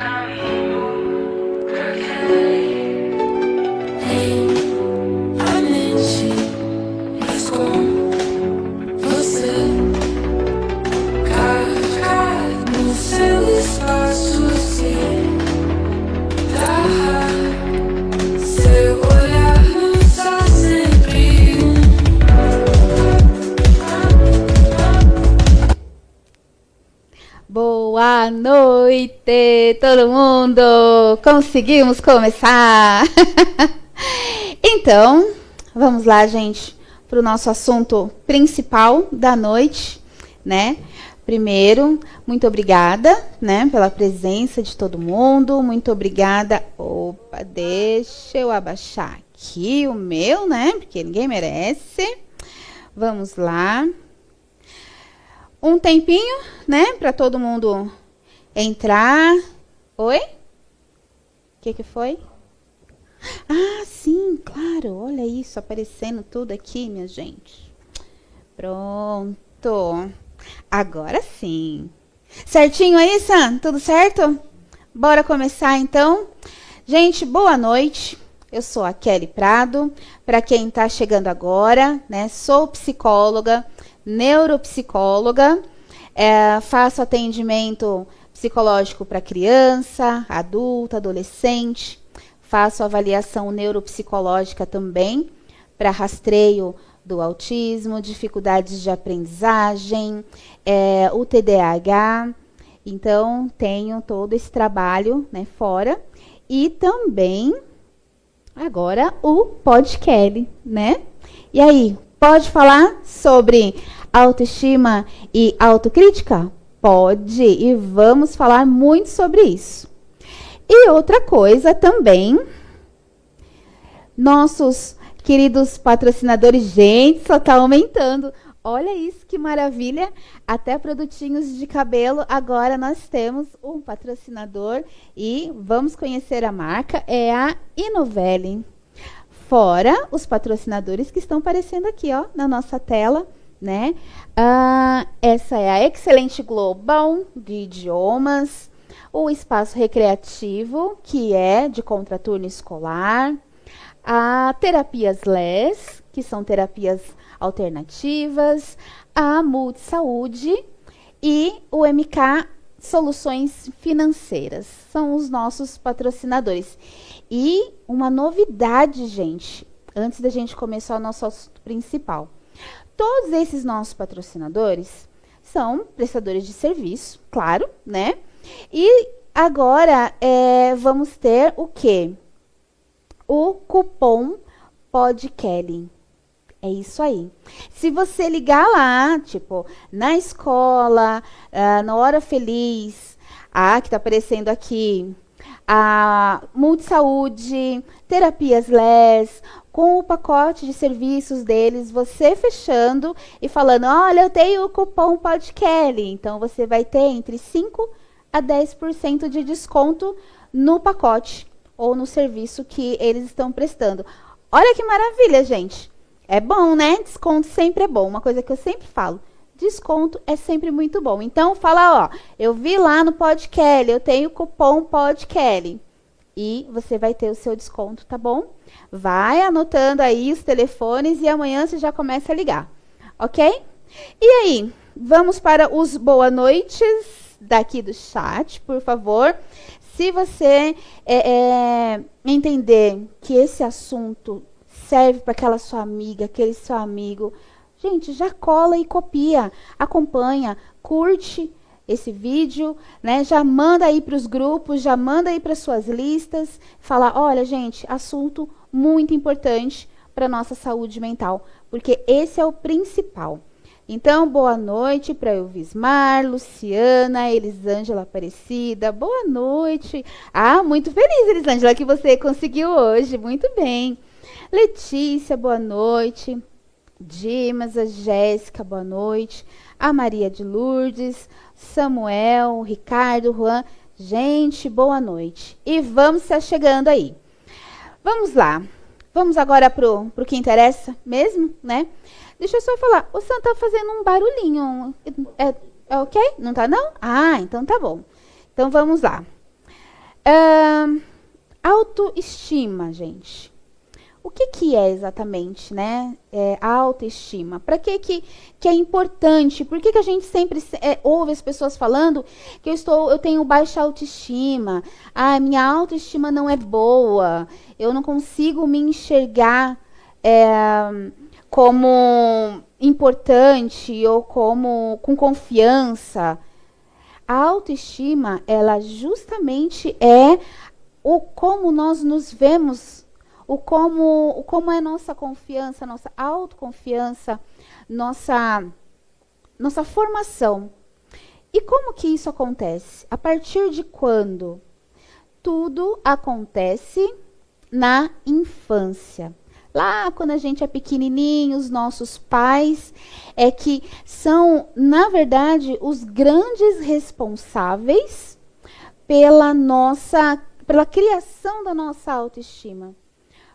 A mente com você, carregar no seu espaço se dá. Seu olhar não está sempre Boa noite, todo mundo! Conseguimos começar! Então, vamos lá, gente, para o nosso assunto principal da noite, né? Primeiro, muito obrigada, né, pela presença de todo mundo. Muito obrigada. Opa, deixa eu abaixar aqui o meu, né? Porque ninguém merece. Vamos lá. Um tempinho, né, para todo mundo entrar. Oi? O que foi? Ah, sim, claro. Olha isso, aparecendo tudo aqui, minha gente. Pronto. Agora sim. Certinho aí, Sam? Tudo certo? Bora começar, então? Gente, boa noite. Eu sou a Kelly Prado. Para quem está chegando agora, né, sou psicóloga, neuropsicóloga, faço atendimento psicológico para criança, adulto, adolescente, faço avaliação neuropsicológica também para rastreio do autismo, dificuldades de aprendizagem, o TDAH. Então, tenho todo esse trabalho, né, fora. E também, agora, o podcast, né? E aí, pode falar sobre autoestima e autocrítica? Pode, e vamos falar muito sobre isso. E outra coisa também, nossos queridos patrocinadores, gente, só tá aumentando. Olha isso, que maravilha. Até produtinhos de cabelo, agora nós temos um patrocinador e vamos conhecer a marca, é a Inovelli. Fora os patrocinadores que estão aparecendo aqui, ó, na nossa tela, né? Essa é a Excelente Global de idiomas, o Espaço Recreativo, que é de contraturno escolar, a Terapias LES, que são terapias alternativas, a Multisaúde e o MK Soluções Financeiras. São os nossos patrocinadores. E uma novidade, gente, antes da gente começar o nosso assunto principal. Todos esses nossos patrocinadores são prestadores de serviço, claro, né? E agora vamos ter o quê? O cupom PODKELLY. É isso aí. Se você ligar lá, tipo, na escola, na Hora Feliz, que tá aparecendo aqui, a Multisaúde, Terapias LES, com o pacote de serviços deles, você fechando e falando, olha, eu tenho o cupom PODKELLY. Então, você vai ter entre 5% a 10% de desconto no pacote ou no serviço que eles estão prestando. Olha que maravilha, gente. É bom, né? Desconto sempre é bom. Uma coisa que eu sempre falo. Desconto é sempre muito bom. Então, fala, ó, eu vi lá no PODKELLY, eu tenho o cupom PODKELLY. E você vai ter o seu desconto, tá bom? Vai anotando aí os telefones e amanhã você já começa a ligar, ok? E aí, vamos para os boa noites daqui do chat, por favor. Se você entender que esse assunto serve para aquela sua amiga, aquele seu amigo, gente, já cola e copia, acompanha, curte esse vídeo, né? Já manda aí para os grupos, já manda aí para suas listas, fala, olha, gente, assunto muito importante para nossa saúde mental, porque esse é o principal. Então, boa noite para Elvismar, Luciana, Elisângela Aparecida, boa noite. Muito feliz, Elisângela, que você conseguiu hoje, muito bem. Letícia, boa noite. Dimas, a Jéssica, boa noite. A Maria de Lourdes, Samuel, Ricardo, Juan. Gente, boa noite. E vamos se chegando aí. Vamos lá. Vamos agora pro que interessa mesmo, né? Deixa eu só falar. O Sam tá fazendo um barulhinho. É ok? Não tá, não? Então tá bom. Então vamos lá. Autoestima, gente. O que é exatamente, né? A autoestima. Para que é importante? Por que a gente sempre ouve as pessoas falando que eu tenho baixa autoestima? Ah, minha autoestima não é boa. Eu não consigo me enxergar como importante ou como com confiança. A autoestima, ela justamente é o como nós nos vemos, o como é nossa confiança, nossa autoconfiança, nossa formação. E como que isso acontece? A partir de quando? Tudo acontece na infância. Lá quando a gente é pequenininho, os nossos pais que são, na verdade, os grandes responsáveis pela criação da nossa autoestima.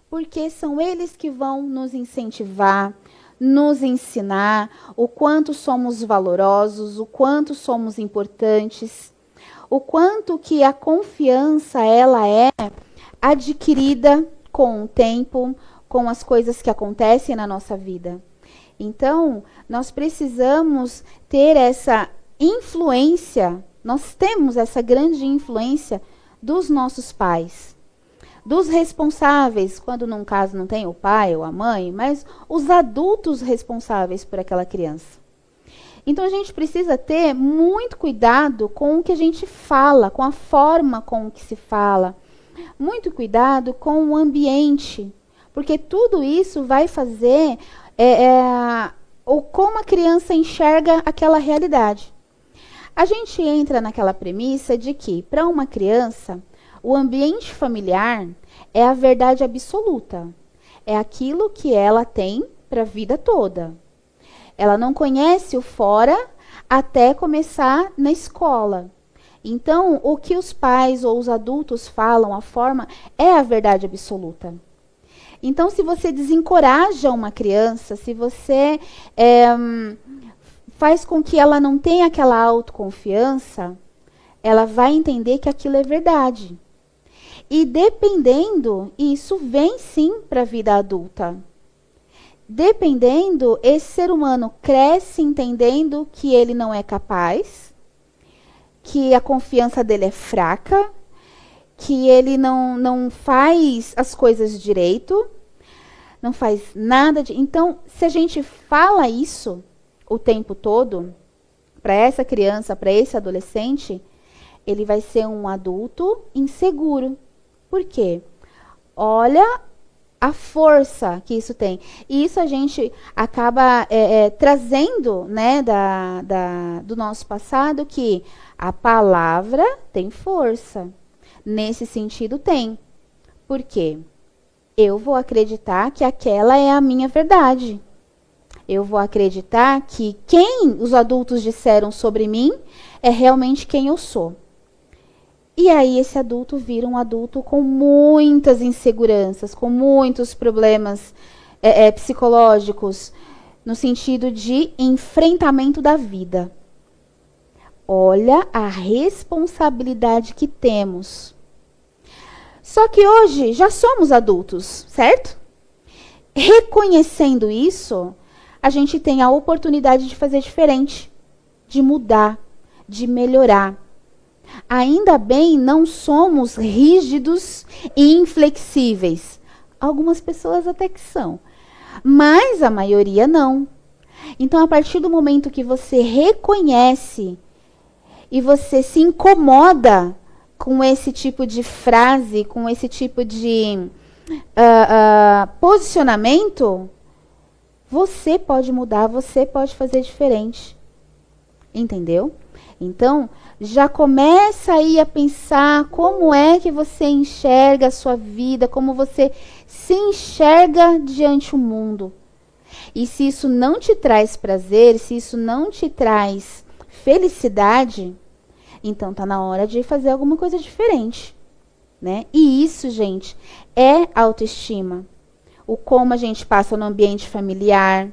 Porque são eles que vão nos incentivar, nos ensinar o quanto somos valorosos, o quanto somos importantes, o quanto que a confiança ela é adquirida com o tempo, com as coisas que acontecem na nossa vida. Então, nós precisamos ter essa influência, nós temos essa grande influência dos nossos pais, dos responsáveis, quando num caso não tem o pai ou a mãe, mas os adultos responsáveis por aquela criança. Então a gente precisa ter muito cuidado com o que a gente fala, com a forma com que se fala, muito cuidado com o ambiente, porque tudo isso vai fazer ou como a criança enxerga aquela realidade. A gente entra naquela premissa de que, para uma criança, o ambiente familiar é a verdade absoluta. É aquilo que ela tem para a vida toda. Ela não conhece o fora até começar na escola. Então, o que os pais ou os adultos falam, a forma, é a verdade absoluta. Então, se você desencoraja uma criança, se você faz com que ela não tenha aquela autoconfiança, ela vai entender que aquilo é verdade. E dependendo, isso vem sim para a vida adulta. Dependendo, esse ser humano cresce entendendo que ele não é capaz, que a confiança dele é fraca, que ele não faz as coisas direito, não faz nada de... Então, se a gente fala isso o tempo todo, para essa criança, para esse adolescente, ele vai ser um adulto inseguro. Por quê? Olha a força que isso tem. E isso a gente acaba trazendo, né, do nosso passado, que a palavra tem força. Nesse sentido, tem. Por quê? Eu vou acreditar que aquela é a minha verdade. Eu vou acreditar que quem os adultos disseram sobre mim é realmente quem eu sou. E aí esse adulto vira um adulto com muitas inseguranças, com muitos problemas psicológicos, no sentido de enfrentamento da vida. Olha a responsabilidade que temos. Só que hoje já somos adultos, certo? Reconhecendo isso, a gente tem a oportunidade de fazer diferente, de mudar, de melhorar. Ainda bem, não somos rígidos e inflexíveis. Algumas pessoas até que são, mas a maioria não. Então, a partir do momento que você reconhece e você se incomoda com esse tipo de frase, com esse tipo de posicionamento, você pode mudar, você pode fazer diferente. Entendeu? Então, já começa aí a pensar como é que você enxerga a sua vida, como você se enxerga diante do mundo. E se isso não te traz prazer, se isso não te traz felicidade, então tá na hora de fazer alguma coisa diferente, né? E isso, gente, é autoestima. O como a gente passa no ambiente familiar,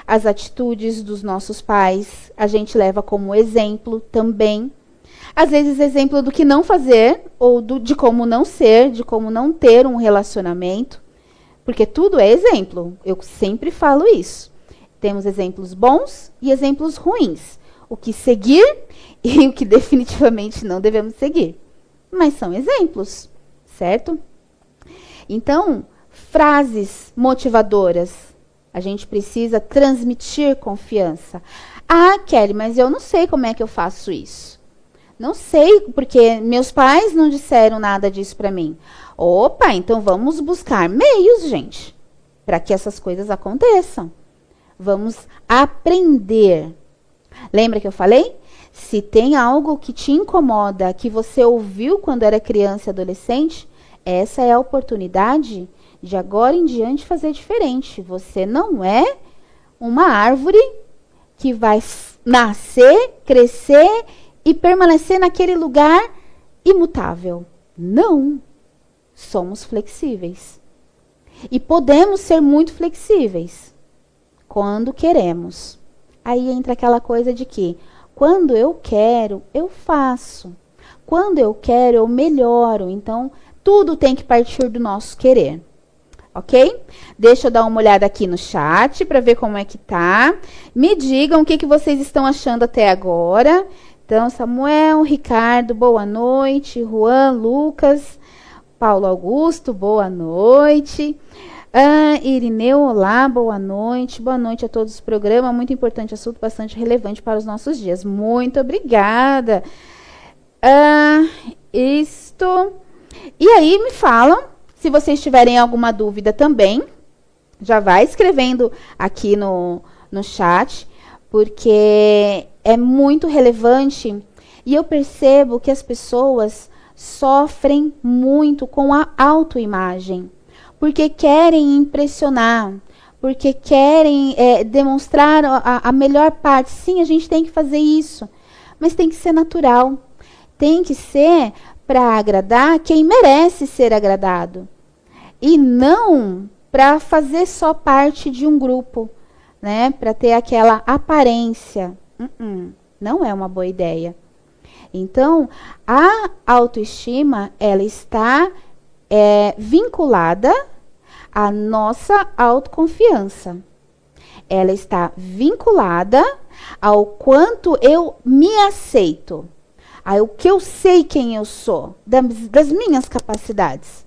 as atitudes dos nossos pais, a gente leva como exemplo também. Às vezes, exemplo do que não fazer, ou de como não ser, de como não ter um relacionamento. Porque tudo é exemplo. Eu sempre falo isso. Temos exemplos bons e exemplos ruins. O que seguir e o que definitivamente não devemos seguir. Mas são exemplos, certo? Então, frases motivadoras. A gente precisa transmitir confiança. Ah, Kelly, mas eu não sei como é que eu faço isso. Não sei, porque meus pais não disseram nada disso para mim. Opa, então vamos buscar meios, gente, para que essas coisas aconteçam. Vamos aprender. Lembra que eu falei? Se tem algo que te incomoda, que você ouviu quando era criança e adolescente, essa é a oportunidade de agora em diante fazer diferente. Você não é uma árvore que vai nascer, crescer e permanecer naquele lugar imutável. Não. Somos flexíveis. E podemos ser muito flexíveis quando queremos. Aí entra aquela coisa de que quando eu quero, eu faço. Quando eu quero, eu melhoro. Então, tudo tem que partir do nosso querer. Ok? Deixa eu dar uma olhada aqui no chat para ver como é que tá. Me digam o que vocês estão achando até agora. Então, Samuel, Ricardo, boa noite. Juan, Lucas, Paulo Augusto, boa noite. Irineu, olá, boa noite. Boa noite a todos do programa. Muito importante assunto, bastante relevante para os nossos dias. Muito obrigada. E aí, me falam, se vocês tiverem alguma dúvida também, já vai escrevendo aqui no chat, porque é muito relevante e eu percebo que as pessoas sofrem muito com a autoimagem, porque querem impressionar, porque querem demonstrar a melhor parte. Sim, a gente tem que fazer isso, mas tem que ser natural, tem que ser para agradar quem merece ser agradado, e não para fazer só parte de um grupo, né? Para ter aquela aparência. Não é uma boa ideia. Então, a autoestima, ela está vinculada à nossa autoconfiança. Ela está vinculada ao quanto eu me aceito, ao que eu sei quem eu sou, das minhas capacidades.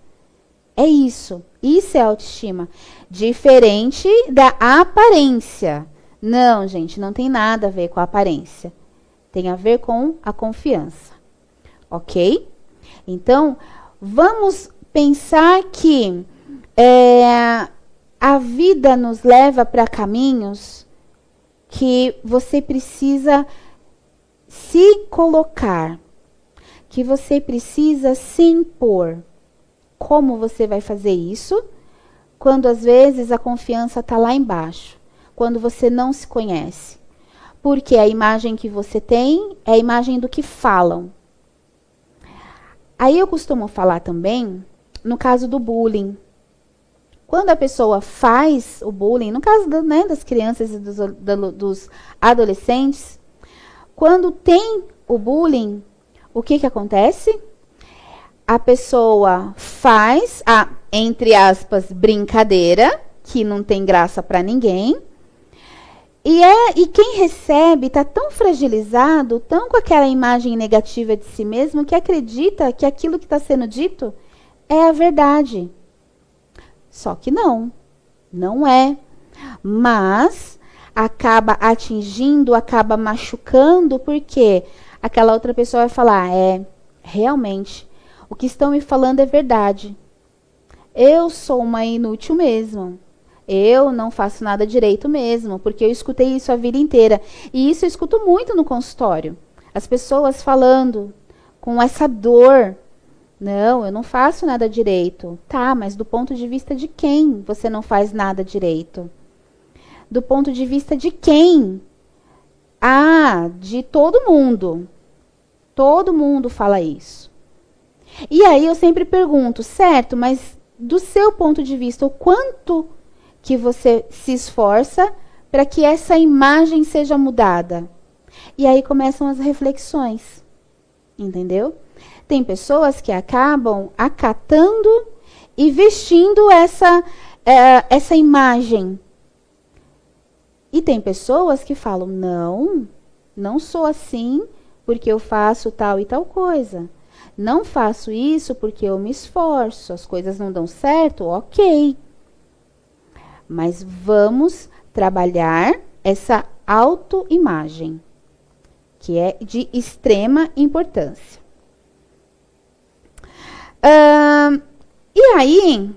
É isso. Isso é autoestima. Diferente da aparência. Não, gente, não tem nada a ver com a aparência. Tem a ver com a confiança. Ok? Então, vamos pensar que a vida nos leva para caminhos que você precisa se colocar, que você precisa se impor. Como você vai fazer isso? Quando às vezes a confiança está lá embaixo, quando você não se conhece. Porque a imagem que você tem é a imagem do que falam. Aí eu costumo falar também, no caso do bullying. Quando a pessoa faz o bullying, no caso das crianças e dos adolescentes, quando tem o bullying, o que acontece? A pessoa faz a, entre aspas, brincadeira, que não tem graça para ninguém, e quem recebe está tão fragilizado, tão com aquela imagem negativa de si mesmo, que acredita que aquilo que está sendo dito é a verdade. Só que não é. Mas acaba atingindo, acaba machucando, porque aquela outra pessoa vai falar, realmente, o que estão me falando é verdade. Eu sou uma inútil mesmo. Eu não faço nada direito mesmo, porque eu escutei isso a vida inteira. E isso eu escuto muito no consultório. As pessoas falando com essa dor. Não, eu não faço nada direito. Tá, mas do ponto de vista de quem você não faz nada direito? Do ponto de vista de quem? De todo mundo. Todo mundo fala isso. E aí eu sempre pergunto, certo, mas do seu ponto de vista, o quanto que você se esforça para que essa imagem seja mudada? E aí começam as reflexões. entendeu? Tem pessoas que acabam acatando e vestindo essa imagem. E tem pessoas que falam, não sou assim porque eu faço tal e tal coisa. Não faço isso porque eu me esforço, as coisas não dão certo, ok. Mas vamos trabalhar essa autoimagem, que é de extrema importância. E aí,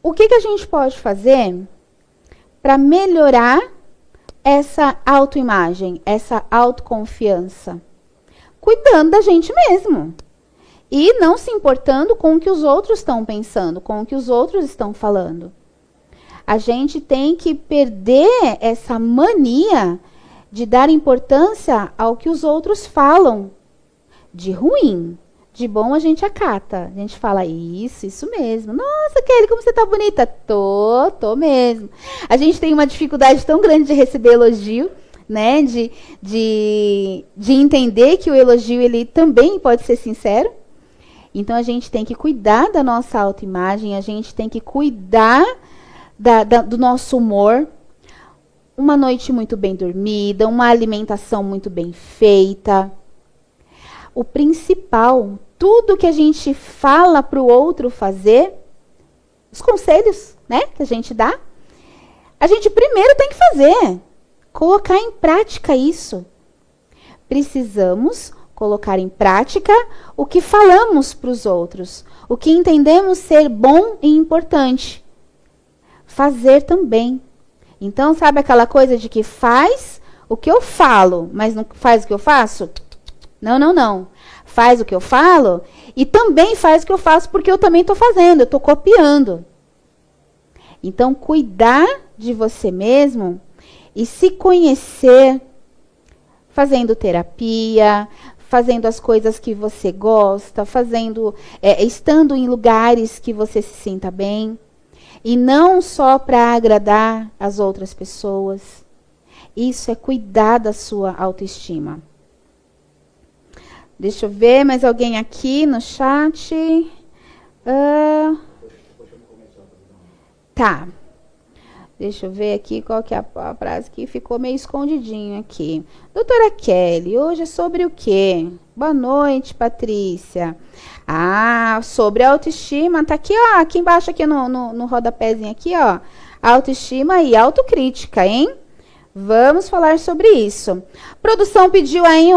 o que a gente pode fazer para melhorar essa autoimagem, essa autoconfiança? Cuidando da gente mesmo. E não se importando com o que os outros estão pensando, com o que os outros estão falando. A gente tem que perder essa mania de dar importância ao que os outros falam de ruim. De bom a gente acata. A gente fala, isso mesmo. Nossa, Kelly, como você tá bonita. Tô mesmo. A gente tem uma dificuldade tão grande de receber elogio, né? De entender que o elogio ele também pode ser sincero. Então, a gente tem que cuidar da nossa autoimagem, a gente tem que cuidar do nosso humor. Uma noite muito bem dormida, uma alimentação muito bem feita. O principal, tudo que a gente fala para o outro fazer, os conselhos, né, que a gente dá, a gente primeiro tem que fazer. Colocar em prática isso. Precisamos colocar em prática o que falamos para os outros, o que entendemos ser bom e importante. Fazer também. Então, sabe aquela coisa de que faz o que eu falo, mas não faz o que eu faço? Não. Faz o que eu falo e também faz o que eu faço porque eu também estou fazendo, eu estou copiando. Então, cuidar de você mesmo e se conhecer fazendo terapia, fazendo as coisas que você gosta, estando em lugares que você se sinta bem. E não só para agradar as outras pessoas. Isso é cuidar da sua autoestima. Deixa eu ver, mais alguém aqui no chat? Tá. Deixa eu ver aqui qual que é a frase que ficou meio escondidinho aqui. Doutora Kelly, hoje é sobre o quê? Boa noite, Patrícia. Sobre a autoestima, tá aqui, ó, aqui embaixo, aqui no rodapézinho aqui, ó. Autoestima e autocrítica, hein? Vamos falar sobre isso. A produção pediu aí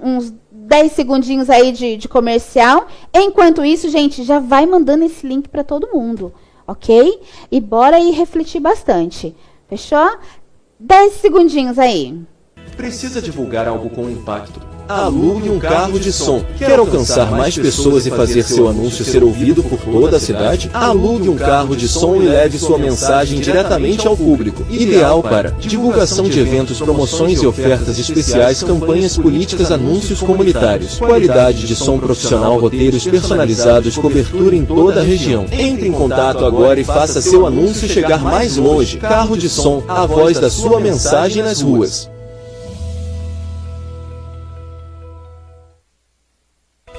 uns 10 segundinhos aí de comercial. Enquanto isso, gente, já vai mandando esse link para todo mundo. Ok? E bora aí refletir bastante. Fechou? 10 segundinhos aí. Precisa divulgar algo com impacto? Alugue um carro de som. Quer alcançar mais pessoas e fazer seu anúncio ser ouvido por toda a cidade? Alugue um carro de som e leve sua mensagem diretamente ao público. Ideal para divulgação de eventos, promoções e ofertas especiais, campanhas políticas, anúncios comunitários. Qualidade de som profissional, roteiros personalizados, cobertura em toda a região. Entre em contato agora e faça seu anúncio chegar mais longe. Carro de som, a voz da sua mensagem nas ruas.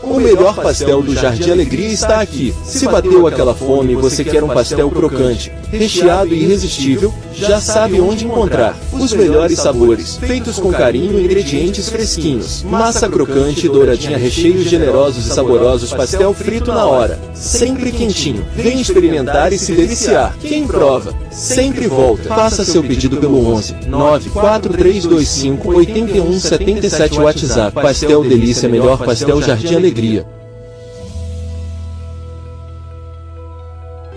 O melhor pastel do Jardim Alegria está aqui. Se bateu aquela fome e você quer um pastel crocante, recheado e irresistível, já sabe onde encontrar. Os melhores sabores, feitos com carinho e ingredientes fresquinhos. Massa crocante, douradinha, recheios generosos e saborosos, pastel frito na hora. Sempre quentinho. Vem experimentar e se deliciar. Quem prova, sempre volta. Faça seu pedido pelo 11 94325 8177 WhatsApp. Pastel Delícia, melhor pastel Jardim Alegria.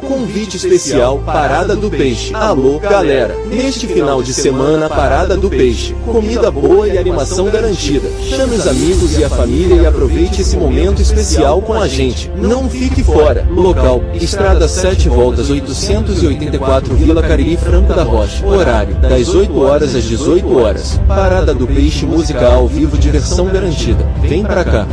Convite especial Parada do Peixe. Alô, galera! Neste final de semana, Parada do Peixe. Comida boa e animação garantida. Chame os amigos e a família e aproveite esse momento especial com a gente. Não fique fora. Local: Estrada 7 Voltas 884, Vila Cariri, Franco da Rocha. Horário: das 8 horas às 18 horas. Parada do Peixe, música ao vivo, diversão garantida. Vem pra cá.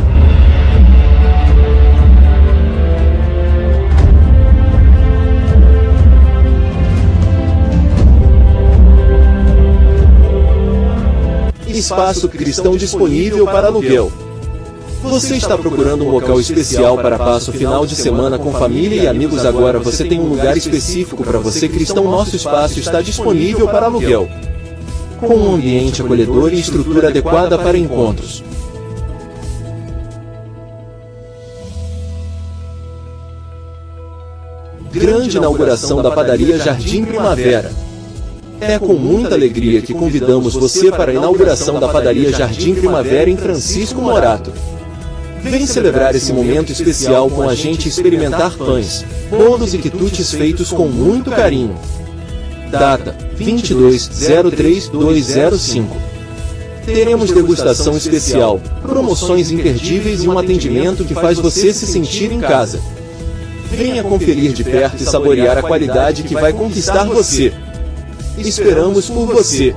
Espaço cristão disponível para aluguel. Você está procurando um local especial para passo final de semana com família e amigos? Agora você tem um lugar específico para você, cristão. Nosso espaço está disponível para aluguel, com um ambiente acolhedor e estrutura adequada para encontros. Grande inauguração da padaria Jardim Primavera. É com muita alegria que convidamos você para a inauguração da padaria Jardim Primavera em Francisco Morato. Vem celebrar esse momento especial com a gente e experimentar pães, bolos e quitutes feitos com muito carinho. Data: 22/03/2005. Teremos degustação especial, promoções imperdíveis e um atendimento que faz você se sentir em casa. Venha conferir de perto e saborear a qualidade que vai conquistar você. Esperamos por você.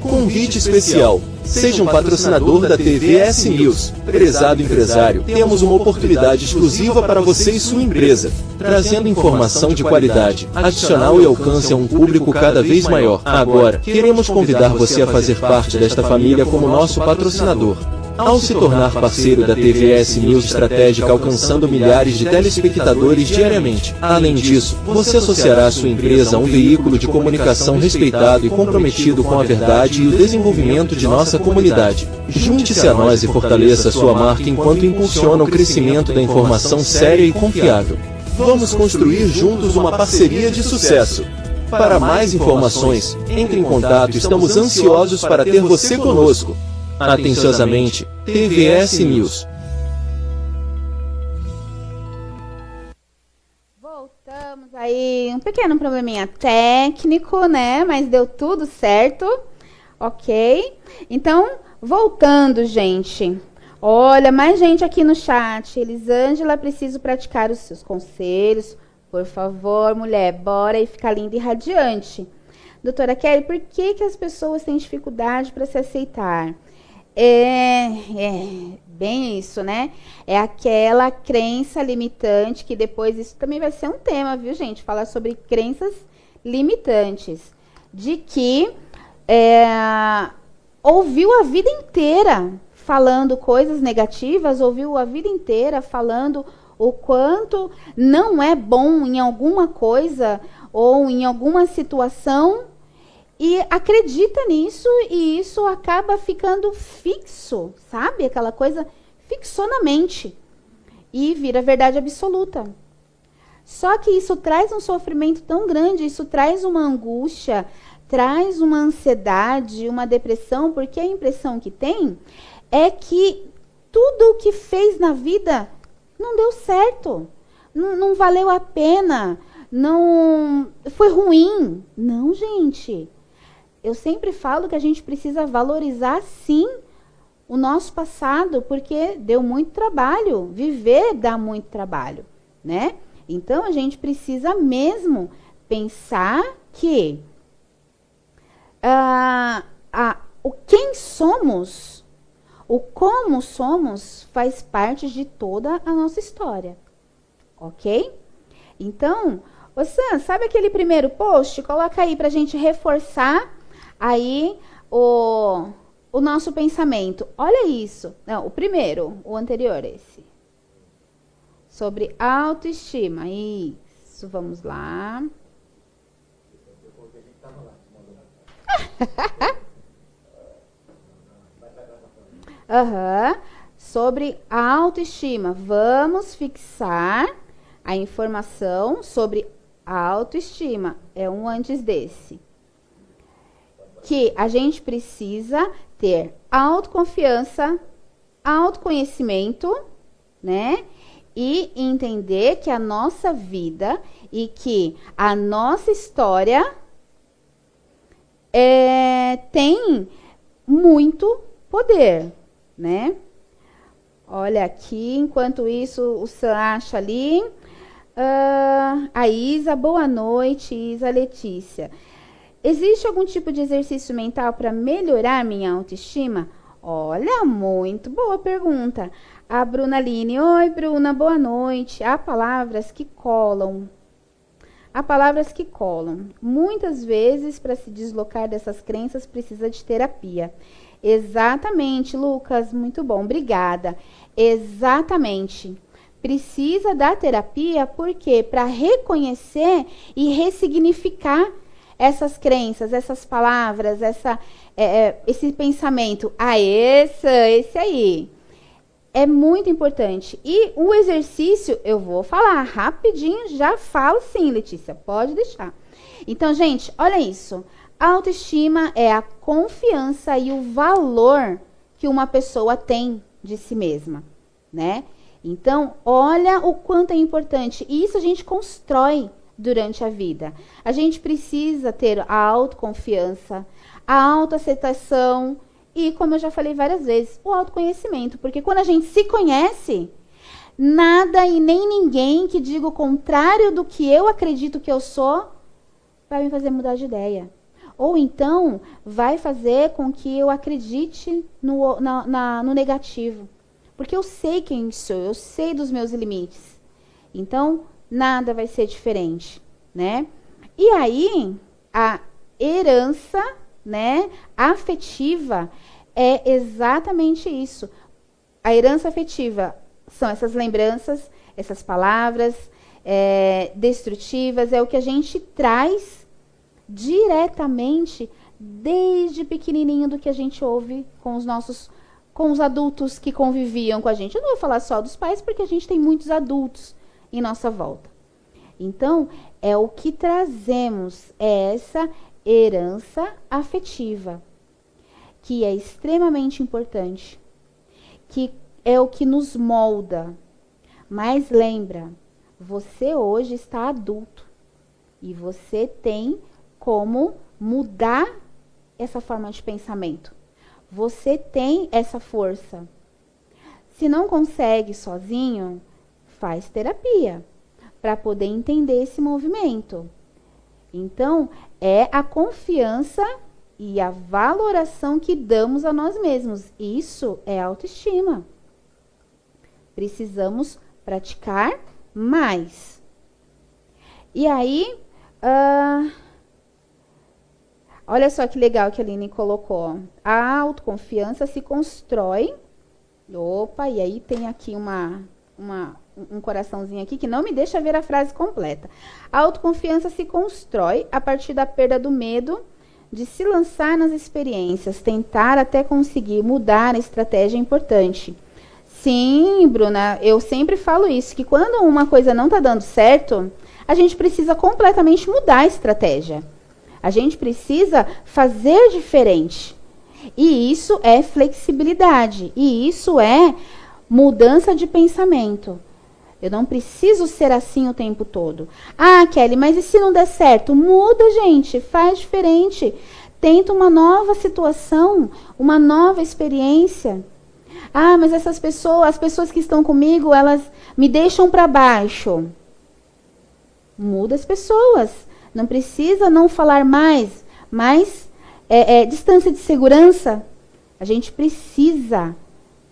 Convite especial. Seja um patrocinador da TVS News. Prezado empresário, temos uma oportunidade exclusiva para você e sua empresa, trazendo informação de qualidade, adicional e alcance a um público cada vez maior. Agora, queremos convidar você a fazer parte desta família como nosso patrocinador. Ao se tornar parceiro da TVS News Estratégica, alcançando milhares de telespectadores diariamente. Além disso, você associará sua empresa a um veículo de comunicação respeitado e comprometido com a verdade e o desenvolvimento de nossa comunidade. Junte-se a nós e fortaleça sua marca enquanto impulsiona o crescimento da informação séria e confiável. Vamos construir juntos uma parceria de sucesso. Para mais informações, entre em contato. Estamos ansiosos para ter você conosco. Atenciosamente, TVS News. Voltamos aí, um pequeno probleminha técnico, né? Mas deu tudo certo, ok? Então, voltando, gente. Olha, mais gente aqui no chat. Elisângela, preciso praticar os seus conselhos. Por favor, mulher, bora e ficar linda e radiante. Doutora Kelly, por que as pessoas têm dificuldade para se aceitar? É bem isso, né? É aquela crença limitante, que depois isso também vai ser um tema, viu, gente? Falar sobre crenças limitantes. De que ouviu a vida inteira falando coisas negativas, ouviu a vida inteira falando o quanto não é bom em alguma coisa ou em alguma situação, e acredita nisso, e isso acaba ficando fixo, sabe? Aquela coisa fixou na mente e vira verdade absoluta. Só que isso traz um sofrimento tão grande, isso traz uma angústia, traz uma ansiedade, uma depressão, porque a impressão que tem é que tudo o que fez na vida não deu certo, não valeu a pena, não foi ruim. Não, gente. Eu sempre falo que a gente precisa valorizar, sim, o nosso passado, porque deu muito trabalho. Viver dá muito trabalho, né? Então, a gente precisa mesmo pensar que o quem somos, o como somos, faz parte de toda a nossa história, ok? Então, Sam, sabe aquele primeiro post? Coloca aí para a gente reforçar aí o nosso pensamento. Olha isso. Não, o primeiro, o anterior, esse. Sobre autoestima. Isso, vamos lá. Sobre a autoestima. Vamos fixar a informação sobre a autoestima. É um antes desse. Que a gente precisa ter autoconfiança, autoconhecimento, né? E entender que a nossa vida e que a nossa história tem muito poder, né? Olha aqui, enquanto isso, o Sam acha ali. A Isa, boa noite, Isa Letícia. Existe algum tipo de exercício mental para melhorar minha autoestima? Olha, muito boa pergunta. A Bruna Aline, oi Bruna, boa noite. Há palavras que colam. Há palavras que colam. Muitas vezes, para se deslocar dessas crenças, precisa de terapia. Exatamente, Lucas, muito bom, obrigada. Exatamente. Precisa da terapia, por quê? Para reconhecer e ressignificar essas crenças, essas palavras, esse pensamento. Esse aí. É muito importante. E o exercício, eu vou falar rapidinho, já falo sim, Letícia, pode deixar. Então, gente, olha isso. A autoestima é a confiança e o valor que uma pessoa tem de si mesma, né? Então, olha o quanto é importante. E isso a gente constrói durante a vida. A gente precisa ter a autoconfiança, a autoaceitação e, como eu já falei várias vezes, o autoconhecimento. Porque quando a gente se conhece, nada e nem ninguém que diga o contrário do que eu acredito que eu sou vai me fazer mudar de ideia. Ou então, vai fazer com que eu acredite no negativo. Porque eu sei quem sou, eu sei dos meus limites. Então, nada vai ser diferente, né? E aí, a herança, né, afetiva é exatamente isso. A herança afetiva são essas lembranças, essas palavras destrutivas, é o que a gente traz diretamente desde pequenininho do que a gente ouve com os adultos que conviviam com a gente. Eu não vou falar só dos pais, porque a gente tem muitos adultos em nossa volta. Então, é o que trazemos, é essa herança afetiva, que é extremamente importante, que é o que nos molda. Mas lembra, você hoje está adulto e você tem como mudar essa forma de pensamento. Você tem essa força. Se não consegue sozinho, faz terapia para poder entender esse movimento. Então, é a confiança e a valoração que damos a nós mesmos. Isso é autoestima. Precisamos praticar mais. E aí, olha só que legal que a Aline colocou. A autoconfiança se constrói. Opa, e aí tem aqui um coraçãozinho aqui que não me deixa ver a frase completa. A autoconfiança se constrói a partir da perda do medo de se lançar nas experiências, tentar até conseguir mudar a estratégia importante. Sim, Bruna, eu sempre falo isso, que quando uma coisa não está dando certo, a gente precisa completamente mudar a estratégia. A gente precisa fazer diferente. E isso é flexibilidade. E isso é mudança de pensamento. Eu não preciso ser assim o tempo todo. Ah, Kelly, mas e se não der certo? Muda, gente. Faz diferente. Tenta uma nova situação, uma nova experiência. Ah, mas as pessoas que estão comigo, elas me deixam para baixo. Muda as pessoas. Não precisa não falar mais. Mas distância de segurança. A gente precisa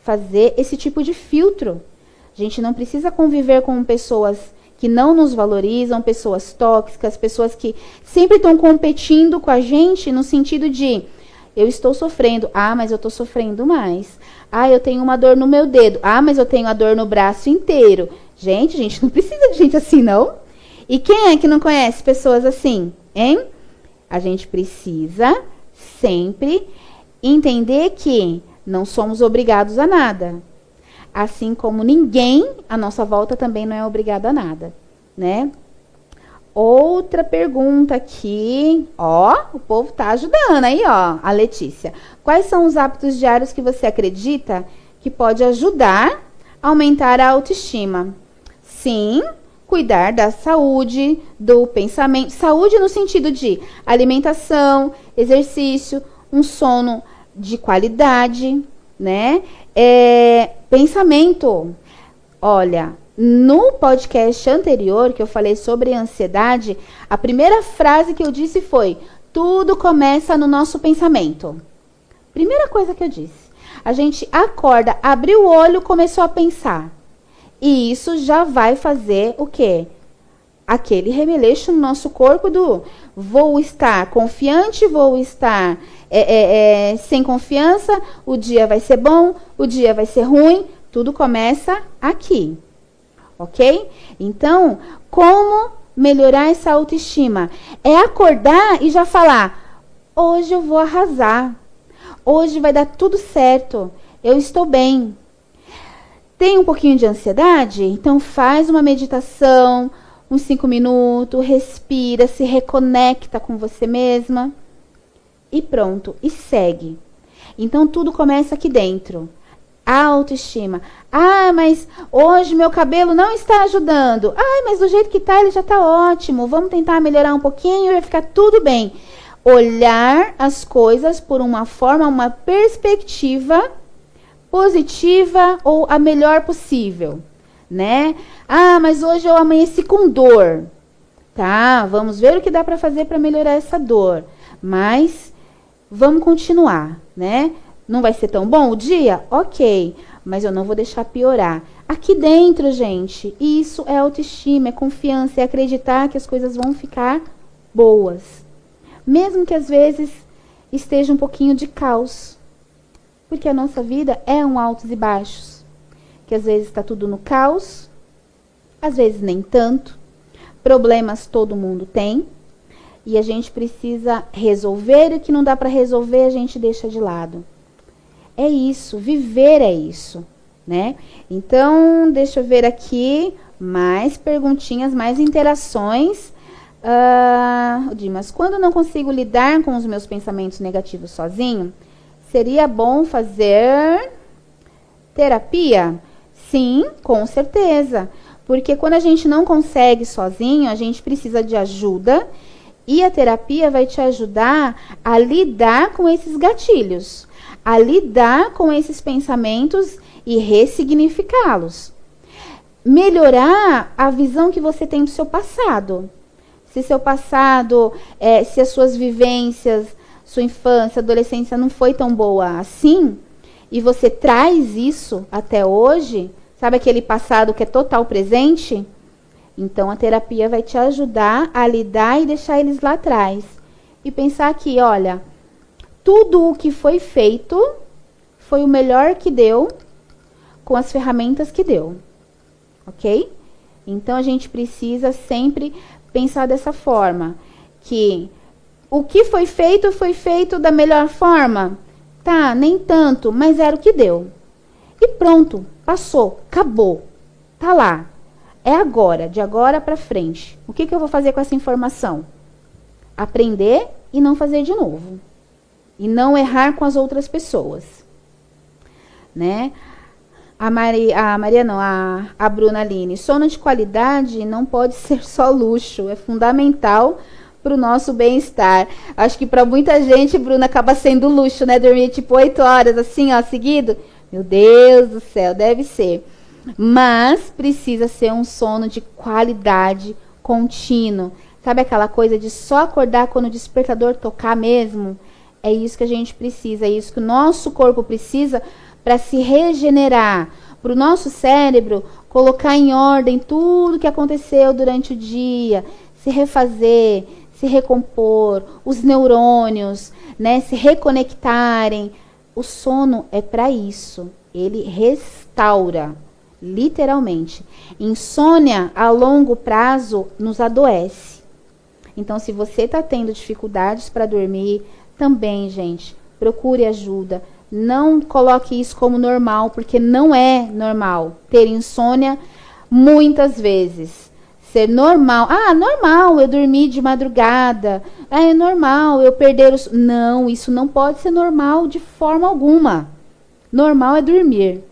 fazer esse tipo de filtro. A gente não precisa conviver com pessoas que não nos valorizam, pessoas tóxicas, pessoas que sempre estão competindo com a gente no sentido de eu estou sofrendo. Ah, mas eu estou sofrendo mais. Ah, eu tenho uma dor no meu dedo. Ah, mas eu tenho a dor no braço inteiro. Gente, a gente não precisa de gente assim, não. E quem é que não conhece pessoas assim, hein? A gente precisa sempre entender que não somos obrigados a nada. Assim como ninguém à nossa volta também não é obrigado a nada, né? Outra pergunta aqui, ó, o povo tá ajudando aí, ó, a Letícia. Quais são os hábitos diários que você acredita que pode ajudar a aumentar a autoestima? Sim, cuidar da saúde, do pensamento. Saúde no sentido de alimentação, exercício, um sono de qualidade, né? Pensamento. Olha, no podcast anterior que eu falei sobre ansiedade, a primeira frase que eu disse foi: tudo começa no nosso pensamento. Primeira coisa que eu disse. A gente acorda, abriu o olho, começou a pensar. E isso já vai fazer o quê? aquele remeleixo no nosso corpo do vou estar confiante, vou estar sem confiança, o dia vai ser bom, o dia vai ser ruim, tudo começa aqui, ok? Então, como melhorar essa autoestima? É acordar e já falar, hoje eu vou arrasar, hoje vai dar tudo certo, eu estou bem. Tem um pouquinho de ansiedade? Então faz uma meditação, uns 5 minutos, respira, se reconecta com você mesma e pronto, e segue. Então tudo começa aqui dentro. A autoestima. Ah, mas hoje meu cabelo não está ajudando. Ah, mas do jeito que está ele já está ótimo. Vamos tentar melhorar um pouquinho e vai ficar tudo bem. Olhar as coisas por uma forma, uma perspectiva positiva ou a melhor possível, né? Ah, mas hoje eu amanheci com dor. Tá, vamos ver o que dá para fazer para melhorar essa dor. Mas vamos continuar, né? Não vai ser tão bom o dia? Ok, mas eu não vou deixar piorar. Aqui dentro, gente, isso é autoestima, é confiança, é acreditar que as coisas vão ficar boas. Mesmo que às vezes esteja um pouquinho de caos. Porque a nossa vida é um altos e baixos. Que às vezes está tudo no caos, às vezes nem tanto. Problemas todo mundo tem. E a gente precisa resolver, e o que não dá para resolver a gente deixa de lado. É isso, viver é isso, né? Então, deixa eu ver aqui mais perguntinhas, mais interações. Dimas, quando não consigo lidar com os meus pensamentos negativos sozinho, seria bom fazer terapia? Sim, com certeza. Porque quando a gente não consegue sozinho, a gente precisa de ajuda. E a terapia vai te ajudar a lidar com esses gatilhos. A lidar com esses pensamentos e ressignificá-los. Melhorar a visão que você tem do seu passado. Se seu passado, se as suas vivências, sua infância, adolescência não foi tão boa assim, e você traz isso até hoje, sabe aquele passado que é total presente? Então a terapia vai te ajudar a lidar e deixar eles lá atrás. E pensar aqui, olha, tudo o que foi feito foi o melhor que deu com as ferramentas que deu. Ok? Então a gente precisa sempre pensar dessa forma, que o que foi feito da melhor forma? Tá, nem tanto, mas era o que deu. E pronto, passou, acabou. Tá lá. É agora, de agora para frente. O que eu vou fazer com essa informação? Aprender e não fazer de novo. E não errar com as outras pessoas. Né? A Bruna Aline. Sono de qualidade não pode ser só luxo. É fundamental para o nosso bem-estar. Acho que para muita gente, Bruna, acaba sendo luxo, né? Dormir tipo 8 horas assim, ó, seguido. Meu Deus do céu, deve ser. Mas precisa ser um sono de qualidade, contínuo. Sabe aquela coisa de só acordar quando o despertador tocar mesmo? É isso que a gente precisa, é isso que o nosso corpo precisa para se regenerar. Para o nosso cérebro colocar em ordem tudo que aconteceu durante o dia, se refazer, se recompor, os neurônios, né, se reconectarem. O sono é para isso. Ele restaura, literalmente. Insônia a longo prazo nos adoece. Então, se você está tendo dificuldades para dormir, também, gente, procure ajuda. Não coloque isso como normal, porque não é normal ter insônia muitas vezes. Ser normal. Ah, normal eu dormir de madrugada. Ah, é normal eu perder os... Não, isso não pode ser normal de forma alguma. Normal é dormir.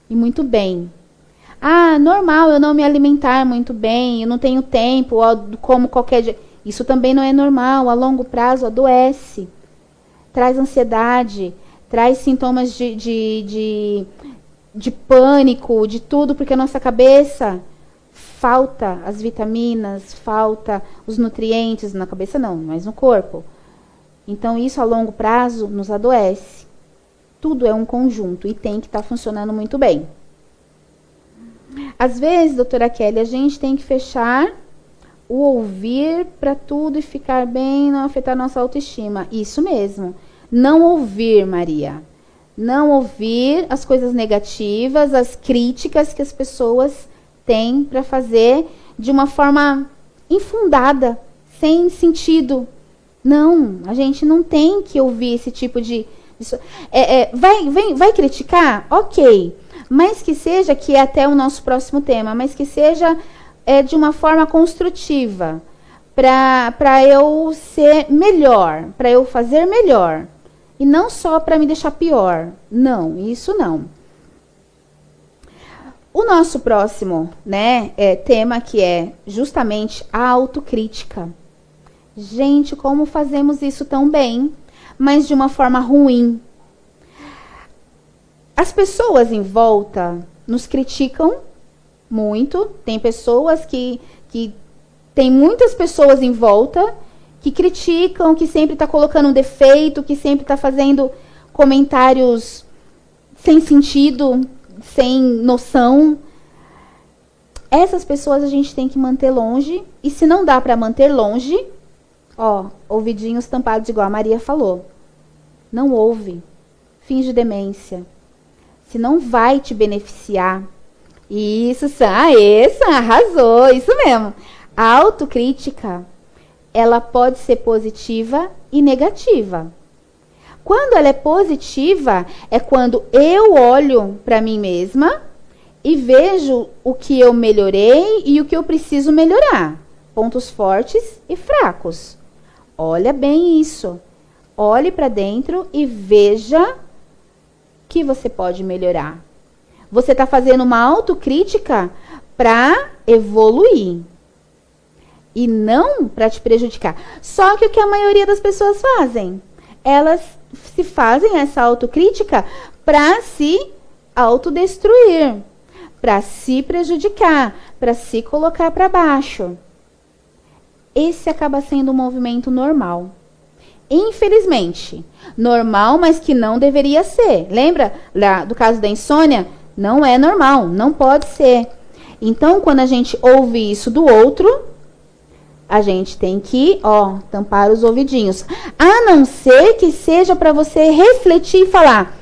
E muito bem. Ah, normal eu não me alimentar muito bem, eu não tenho tempo, como qualquer dia. Isso também não é normal, a longo prazo adoece. Traz ansiedade, traz sintomas de pânico, de tudo, porque a nossa cabeça falta as vitaminas, falta os nutrientes, na cabeça não, mas no corpo. Então isso a longo prazo nos adoece. Tudo é um conjunto e tem que estar funcionando muito bem. Às vezes, doutora Kelly, a gente tem que fechar o ouvir para tudo e ficar bem, não afetar nossa autoestima. Isso mesmo. Não ouvir, Maria. Não ouvir as coisas negativas, as críticas que as pessoas têm para fazer de uma forma infundada, sem sentido. Não, a gente não tem que ouvir esse tipo de... Vai criticar? Ok. Mas que seja, que é até o nosso próximo tema, mas que seja de uma forma construtiva, para eu ser melhor, para eu fazer melhor. E não só para me deixar pior. Não, isso não. O nosso próximo, tema que é justamente a autocrítica. Gente, como fazemos isso tão bem, mas de uma forma ruim. As pessoas em volta nos criticam muito. Tem pessoas que tem muitas pessoas em volta que criticam, que sempre está colocando um defeito, que sempre está fazendo comentários sem sentido, sem noção. Essas pessoas a gente tem que manter longe. E se não dá para manter longe, ouvidinhos tampados, igual a Maria falou. Não ouve. Finge demência. Se não vai te beneficiar. Isso, arrasou. Isso mesmo. A autocrítica, ela pode ser positiva e negativa. Quando ela é positiva, é quando eu olho para mim mesma e vejo o que eu melhorei e o que eu preciso melhorar. Pontos fortes e fracos. Olha bem isso. Olhe para dentro e veja que você pode melhorar. Você está fazendo uma autocrítica para evoluir. E não para te prejudicar. Só que o que a maioria das pessoas fazem? Elas se fazem essa autocrítica para se autodestruir, para se prejudicar, para se colocar para baixo. Esse acaba sendo um movimento normal. Infelizmente, normal, mas que não deveria ser. Lembra do caso da insônia? Não é normal, não pode ser. Então, quando a gente ouve isso do outro, a gente tem que, tampar os ouvidinhos. A não ser que seja para você refletir e falar,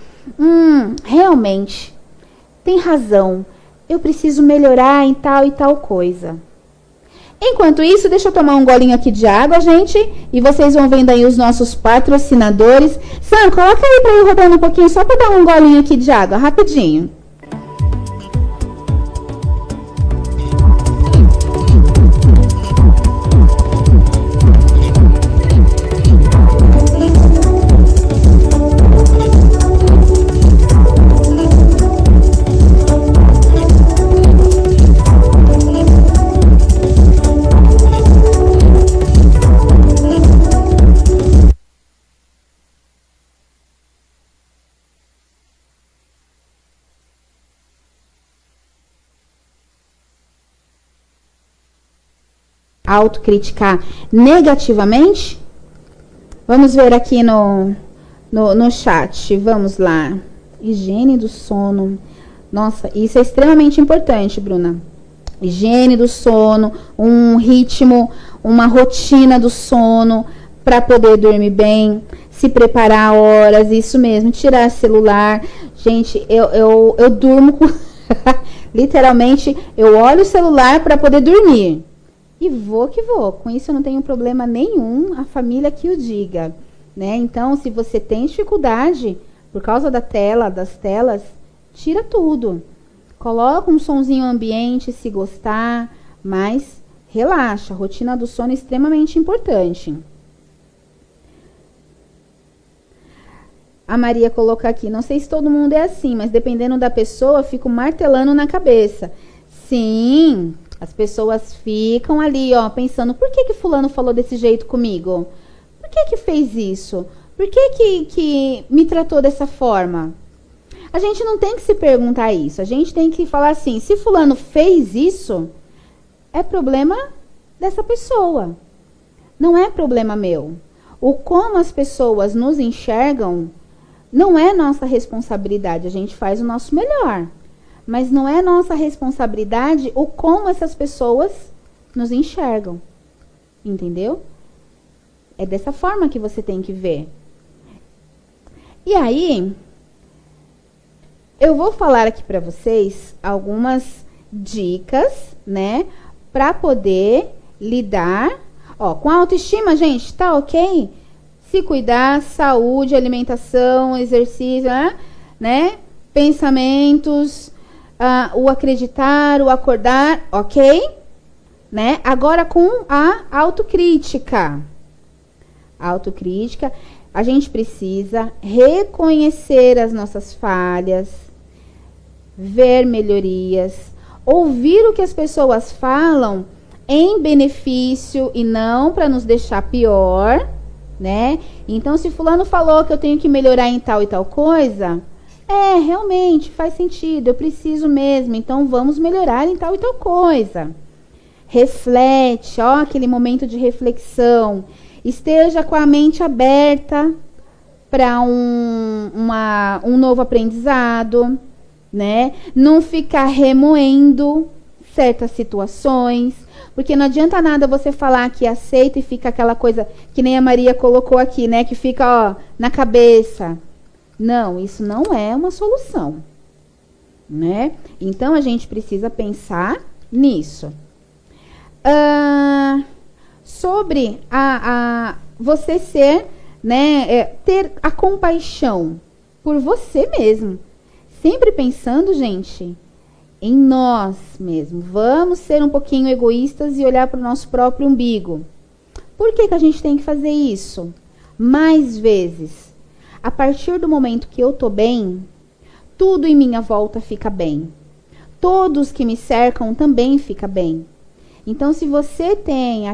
realmente, tem razão, eu preciso melhorar em tal e tal coisa. Enquanto isso, deixa eu tomar um golinho aqui de água, gente, e vocês vão vendo aí os nossos patrocinadores. Sam, coloca aí para eu rodando um pouquinho, só para dar um golinho aqui de água, rapidinho. Autocriticar negativamente? Vamos ver aqui no chat. Vamos lá. Higiene do sono. Nossa, isso é extremamente importante, Bruna. Higiene do sono, um ritmo, uma rotina do sono para poder dormir bem, se preparar horas, isso mesmo, tirar celular. Gente, eu durmo com... literalmente, eu olho o celular para poder dormir. E vou que vou. Com isso eu não tenho problema nenhum, a família que o diga, né? Então, se você tem dificuldade por causa das telas, tira tudo. Coloca um sonzinho ambiente, se gostar, mas relaxa. A rotina do sono é extremamente importante. A Maria coloca aqui, não sei se todo mundo é assim, mas dependendo da pessoa, fico martelando na cabeça. Sim, as pessoas ficam ali, pensando, por que fulano falou desse jeito comigo? Por que fez isso? Por que me tratou dessa forma? A gente não tem que se perguntar isso. A gente tem que falar assim, se fulano fez isso, é problema dessa pessoa. Não é problema meu. O como as pessoas nos enxergam não é nossa responsabilidade. A gente faz o nosso melhor. Mas não é nossa responsabilidade o como essas pessoas nos enxergam. entendeu? É dessa forma que você tem que ver. E aí, eu vou falar aqui para vocês algumas dicas, né, para poder lidar, com a autoestima, gente, tá ok? Se cuidar, saúde, alimentação, exercício, né? Pensamentos, o acreditar, o acordar, ok? Né? Agora com a autocrítica. Autocrítica, a gente precisa reconhecer as nossas falhas, ver melhorias, ouvir o que as pessoas falam em benefício e não para nos deixar pior, né? Então, se fulano falou que eu tenho que melhorar em tal e tal coisa, realmente faz sentido, eu preciso mesmo, então vamos melhorar em tal e tal coisa. Reflete, aquele momento de reflexão. Esteja com a mente aberta para um novo aprendizado, né? Não ficar remoendo certas situações, porque não adianta nada você falar que aceita e fica aquela coisa que nem a Maria colocou aqui, né? Que fica, na cabeça. Não, isso não é uma solução, né? Então, a gente precisa pensar nisso. Sobre você ser, né? Ter a compaixão por você mesmo. Sempre pensando, gente, em nós mesmos. Vamos ser um pouquinho egoístas e olhar para o nosso próprio umbigo. Por que a gente tem que fazer isso? Mais vezes. A partir do momento que eu tô bem, tudo em minha volta fica bem. Todos que me cercam também fica bem. Então, se você tem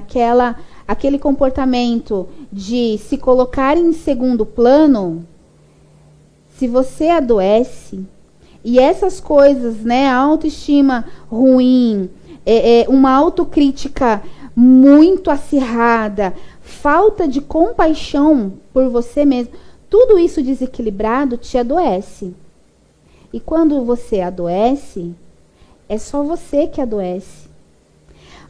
aquele comportamento de se colocar em segundo plano, se você adoece, e essas coisas, né, a autoestima ruim, uma autocrítica muito acirrada, falta de compaixão por você mesmo, tudo isso desequilibrado te adoece. E quando você adoece, é só você que adoece.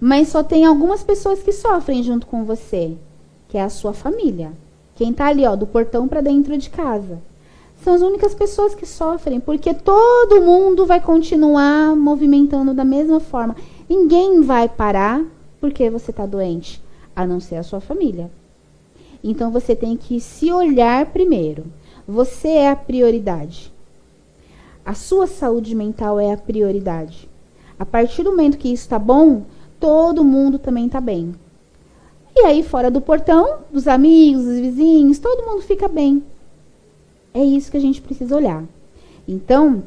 Mas só tem algumas pessoas que sofrem junto com você, que é a sua família. Quem tá ali, do portão para dentro de casa. São as únicas pessoas que sofrem, porque todo mundo vai continuar movimentando da mesma forma. Ninguém vai parar porque você está doente, a não ser a sua família. Então, você tem que se olhar primeiro. Você é a prioridade. A sua saúde mental é a prioridade. A partir do momento que isso está bom, todo mundo também está bem. E aí, fora do portão, dos amigos, dos vizinhos, todo mundo fica bem. É isso que a gente precisa olhar. Então,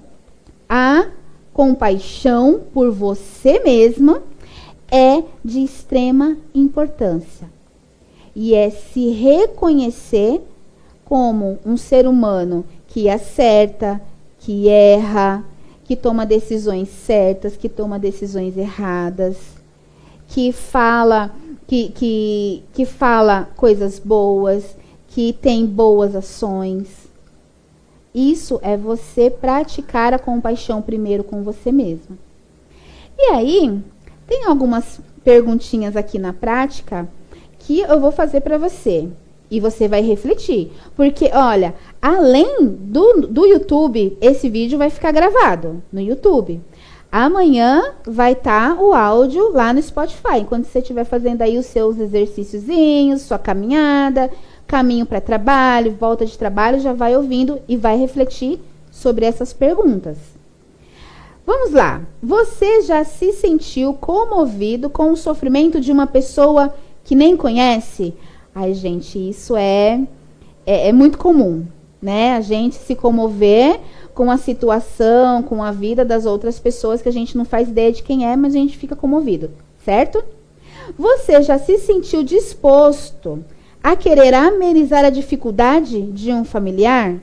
a compaixão por você mesma é de extrema importância. E é se reconhecer como um ser humano que acerta, que erra, que toma decisões certas, que toma decisões erradas, que fala coisas boas, que tem boas ações. Isso é você praticar a compaixão primeiro com você mesmo. E aí, tem algumas perguntinhas aqui na prática que eu vou fazer para você. E você vai refletir. Porque, olha, além do YouTube, esse vídeo vai ficar gravado no YouTube. Amanhã vai estar o áudio lá no Spotify. Enquanto você estiver fazendo aí os seus exercíciozinhos, sua caminhada, caminho para trabalho, volta de trabalho, já vai ouvindo e vai refletir sobre essas perguntas. Vamos lá. Você já se sentiu comovido com o sofrimento de uma pessoa que nem conhece? Ai, gente, isso é muito comum, né? A gente se comover com a situação, com a vida das outras pessoas que a gente não faz ideia de quem é, mas a gente fica comovido, certo? Você já se sentiu disposto a querer amenizar a dificuldade de um familiar?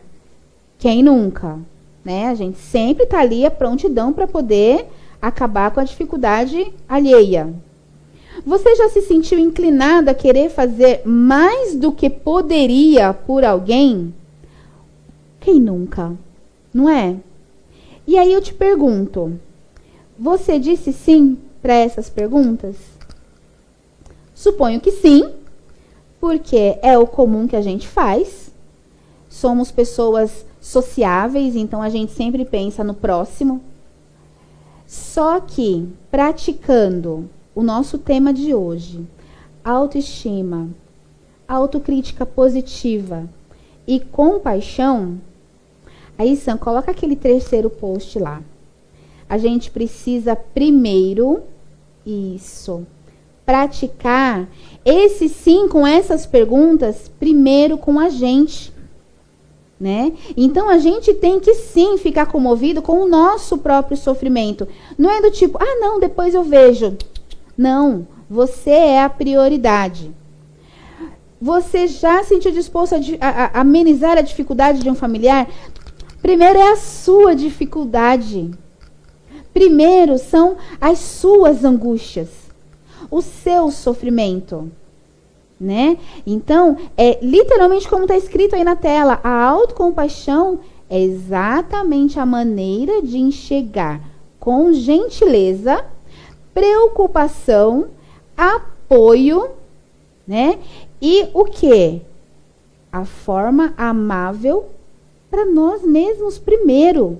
Quem nunca? Né? A gente sempre está ali a prontidão para poder acabar com a dificuldade alheia. Você já se sentiu inclinado a querer fazer mais do que poderia por alguém? Quem nunca? Não é? E aí eu te pergunto, você disse sim para essas perguntas? Suponho que sim, porque é o comum que a gente faz. Somos pessoas sociáveis, então a gente sempre pensa no próximo. Só que, praticando o nosso tema de hoje, autoestima, autocrítica positiva e compaixão, aí, Sam, coloca aquele terceiro post lá. A gente precisa primeiro, praticar esse sim com essas perguntas, primeiro com a gente. Né? Então, a gente tem que sim ficar comovido com o nosso próprio sofrimento. Não é do tipo, não, depois eu vejo. Não, você é a prioridade. Você já se sentiu disposto a amenizar a dificuldade de um familiar? Primeiro é a sua dificuldade. Primeiro são as suas angústias, o seu sofrimento. Né? Então, é literalmente como está escrito aí na tela, a autocompaixão é exatamente a maneira de enxergar com gentileza, preocupação, apoio, né? E o quê? A forma amável para nós mesmos primeiro.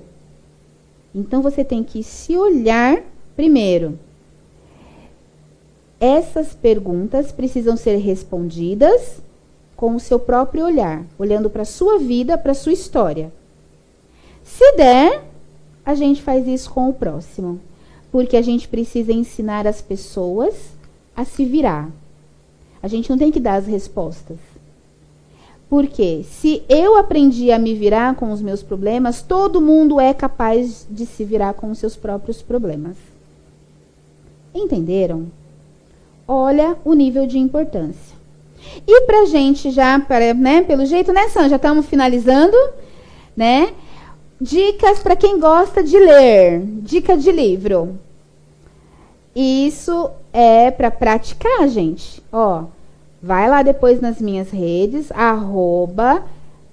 Então, você tem que se olhar primeiro. Essas perguntas precisam ser respondidas com o seu próprio olhar, olhando para a sua vida, para a sua história. Se der, a gente faz isso com o próximo, porque a gente precisa ensinar as pessoas a se virar. A gente não tem que dar as respostas. Porque se eu aprendi a me virar com os meus problemas, todo mundo é capaz de se virar com os seus próprios problemas. Entenderam? Olha o nível de importância. E pra gente já, né, pelo jeito, né, Sam? Já estamos finalizando, né? Dicas para quem gosta de ler. Dica de livro. Isso é para praticar, gente. Ó, vai lá depois nas minhas redes,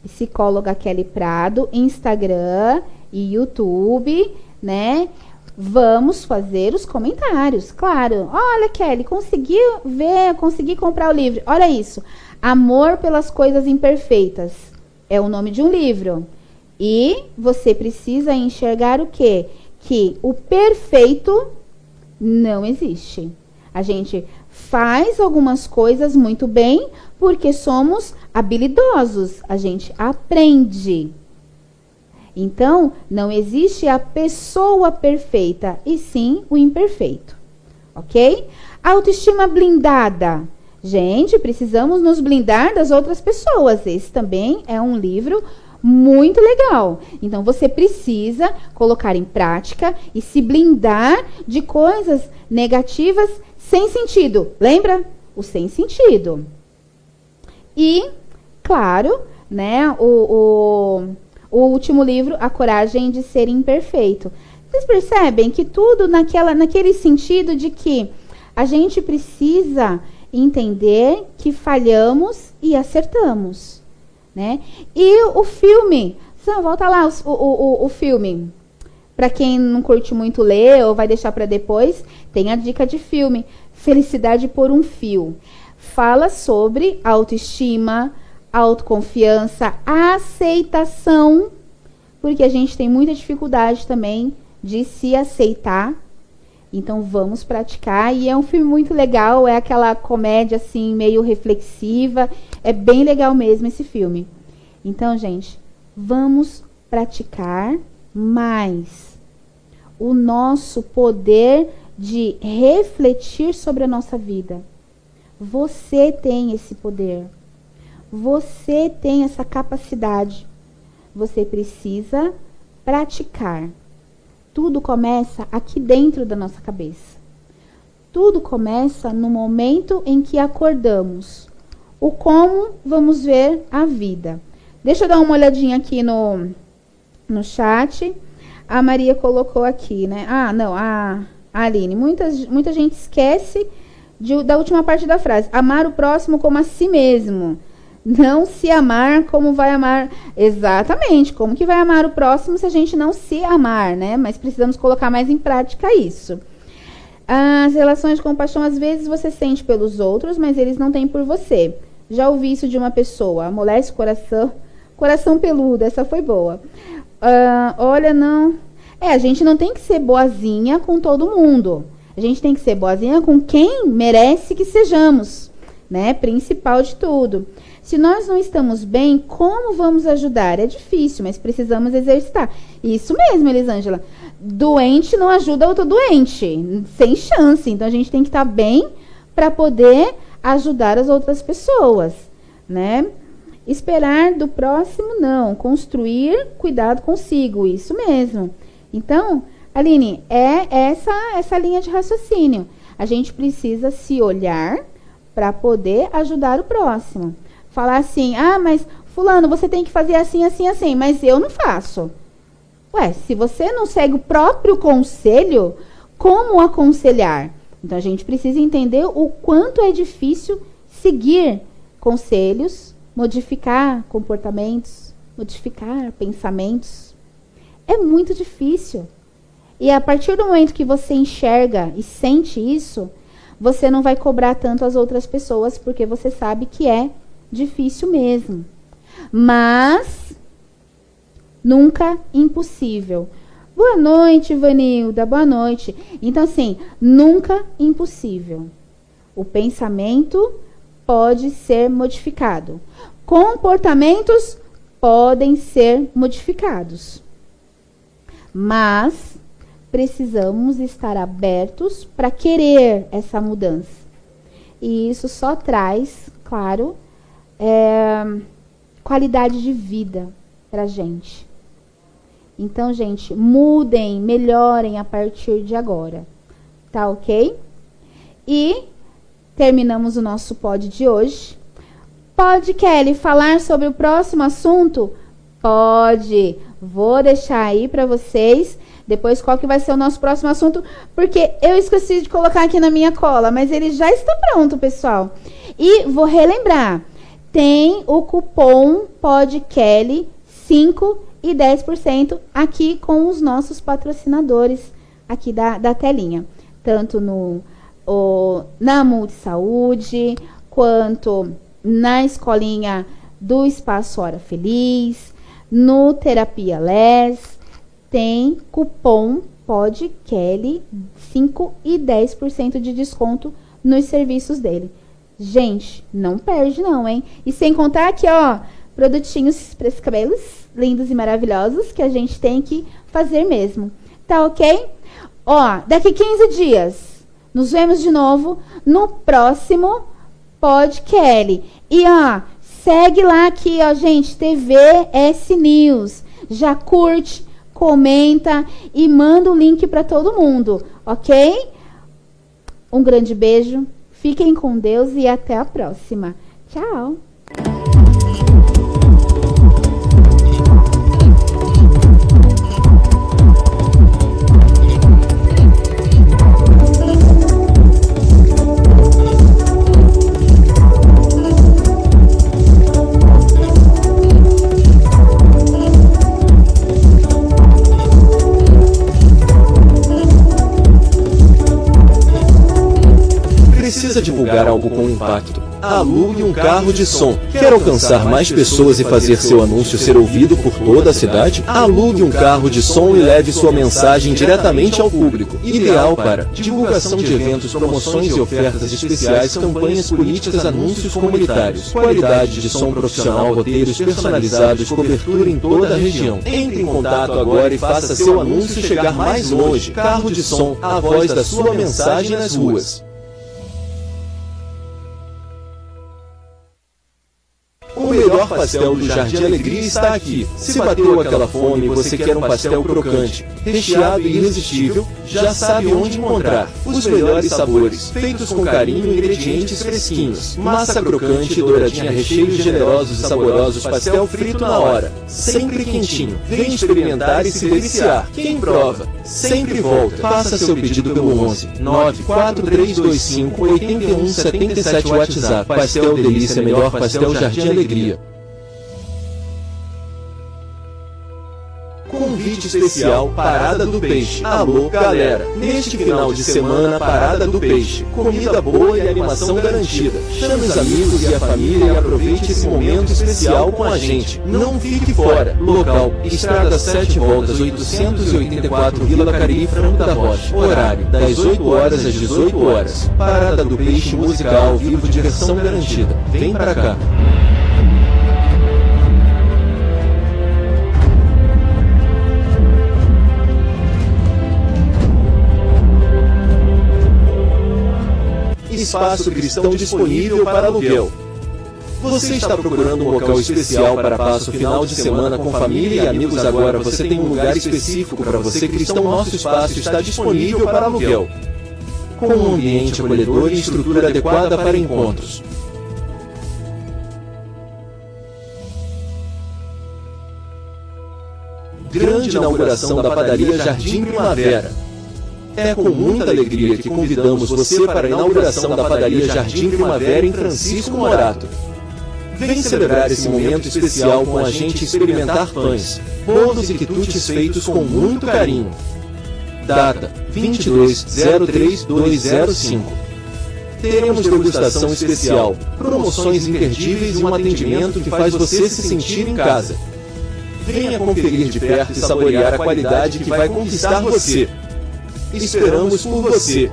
@psicóloga Kelly Prado, Instagram e YouTube, né? Vamos fazer os comentários, claro. Olha, Kelly, consegui comprar o livro. Olha isso. Amor pelas Coisas Imperfeitas. É o nome de um livro. E você precisa enxergar o quê? Que o perfeito não existe. A gente faz algumas coisas muito bem porque somos habilidosos. A gente aprende. Então, não existe a pessoa perfeita, e sim o imperfeito. Ok? Autoestima blindada. Gente, precisamos nos blindar das outras pessoas. Esse também é um livro muito legal. Então, você precisa colocar em prática e se blindar de coisas negativas sem sentido. Lembra? O sem sentido. E, claro, né, o último livro, A Coragem de Ser Imperfeito. Vocês percebem que tudo naquele sentido de que a gente precisa entender que falhamos e acertamos, né? E o filme, volta lá o filme. Para quem não curte muito ler ou vai deixar para depois, tem a dica de filme, Felicidade por um Fio. Fala sobre autoestima, autoconfiança, aceitação, porque a gente tem muita dificuldade também de se aceitar. Então vamos praticar, e é um filme muito legal, é aquela comédia assim meio reflexiva, é bem legal mesmo esse filme. Então, gente, vamos praticar mais o nosso poder de refletir sobre a nossa vida. Você tem esse poder. Você tem essa capacidade. Você precisa praticar. Tudo começa aqui dentro da nossa cabeça. Tudo começa no momento em que acordamos. O como vamos ver a vida. Deixa eu dar uma olhadinha aqui no chat. A Maria colocou aqui, né? A Aline. Muita gente esquece da última parte da frase. Amar o próximo como a si mesmo. Não se amar como vai amar. Exatamente. Como que vai amar o próximo se a gente não se amar, né? Mas precisamos colocar mais em prática isso. As relações de compaixão, às vezes você sente pelos outros, mas eles não têm por você. Já ouvi isso de uma pessoa, amolece o coração, coração peludo, essa foi boa. Olha, não... a gente não tem que ser boazinha com todo mundo. A gente tem que ser boazinha com quem merece que sejamos, né? Principal de tudo. Se nós não estamos bem, como vamos ajudar? É difícil, mas precisamos exercitar. Isso mesmo, Elisângela. Doente não ajuda outro doente. Sem chance. Então, a gente tem que estar bem para poder ajudar as outras pessoas, né? Esperar do próximo, não. Construir, cuidado consigo. Isso mesmo. Então, Aline, é essa linha de raciocínio. A gente precisa se olhar para poder ajudar o próximo. Falar assim, mas fulano, você tem que fazer assim, assim, assim, mas eu não faço. Se você não segue o próprio conselho, como aconselhar? Então, a gente precisa entender o quanto é difícil seguir conselhos, modificar comportamentos, modificar pensamentos. É muito difícil. E a partir do momento que você enxerga e sente isso, você não vai cobrar tanto as outras pessoas, porque você sabe que é difícil mesmo. Mas nunca impossível. Boa noite, Vanilda, boa noite. Então, assim, nunca impossível. O pensamento pode ser modificado. Comportamentos podem ser modificados. Mas precisamos estar abertos para querer essa mudança. E isso só traz, claro, qualidade de vida para a gente. Então, gente, mudem, melhorem a partir de agora. Tá ok? E terminamos o nosso pod de hoje. Pode, Kelly, falar sobre o próximo assunto? Pode. Vou deixar aí para vocês. Depois, qual que vai ser o nosso próximo assunto? Porque eu esqueci de colocar aqui na minha cola, mas ele já está pronto, pessoal. E vou relembrar. Tem o cupom PODKELLY 5 e 10% aqui com os nossos patrocinadores aqui da telinha. Tanto na Multisaúde, quanto na escolinha do Espaço Hora Feliz, no Terapia Les, tem cupom PODKELLY 5 e 10% de desconto nos serviços dele. Gente, não perde não, hein? E sem contar aqui, ó, produtinhos para os cabelos lindos e maravilhosos que a gente tem que fazer mesmo. Tá ok? Ó, daqui 15 dias, nos vemos de novo no próximo PODKELLY. E, ó, segue lá aqui, ó, gente, TVS News. Já curte, comenta e manda o link para todo mundo, ok? Um grande beijo, fiquem com Deus e até a próxima. Tchau! Precisa divulgar algo com impacto? Alugue um carro de som. Quer alcançar mais pessoas e fazer seu anúncio ser ouvido por toda a cidade? Alugue um carro de som e leve sua mensagem diretamente ao público. Ideal para divulgação de eventos, promoções e ofertas especiais, campanhas políticas, anúncios comunitários. Qualidade de som profissional, roteiros personalizados, cobertura em toda a região. Entre em contato agora e faça seu anúncio chegar mais longe. Carro de som, a voz da sua mensagem nas ruas. O melhor pastel do Jardim Alegria está aqui. Se bateu aquela fome e você quer um pastel crocante, recheado e irresistível, já sabe onde encontrar. Os melhores sabores, feitos com carinho e ingredientes fresquinhos. Massa crocante e douradinha, recheios generosos e saborosos, pastel frito na hora. Sempre quentinho. Vem experimentar e se deliciar. Quem prova, sempre volta. Faça seu pedido pelo 11 94325 8177 WhatsApp. Pastel Delícia, melhor pastel Jardim Alegria. Convite especial Parada do Peixe. Alô, galera! Neste final de semana, Parada do Peixe. Comida boa e animação garantida. Chame os amigos e a família e aproveite esse momento especial com a gente. Não fique fora. Local: Estrada 7 Voltas 884, Vila Cariri, Franco da Rocha. Horário: das 8 horas às 18 horas. Parada do Peixe, música ao vivo, diversão garantida. Vem pra cá. Espaço cristão disponível para aluguel. Você está procurando um local especial para passo final de semana com família e amigos? Agora você tem um lugar específico para você, cristão. Nosso espaço está disponível para aluguel, com um ambiente acolhedor e estrutura adequada para encontros. Grande inauguração da padaria Jardim Primavera. É com muita alegria que convidamos você para a inauguração da padaria Jardim Primavera em Francisco Morato. Vem celebrar esse momento especial com a gente e experimentar pães, bolos e quitutes feitos com muito carinho. Data: 22/03/2005. Teremos degustação especial, promoções imperdíveis e um atendimento que faz você se sentir em casa. Venha conferir de perto e saborear a qualidade que vai conquistar você. Esperamos por você.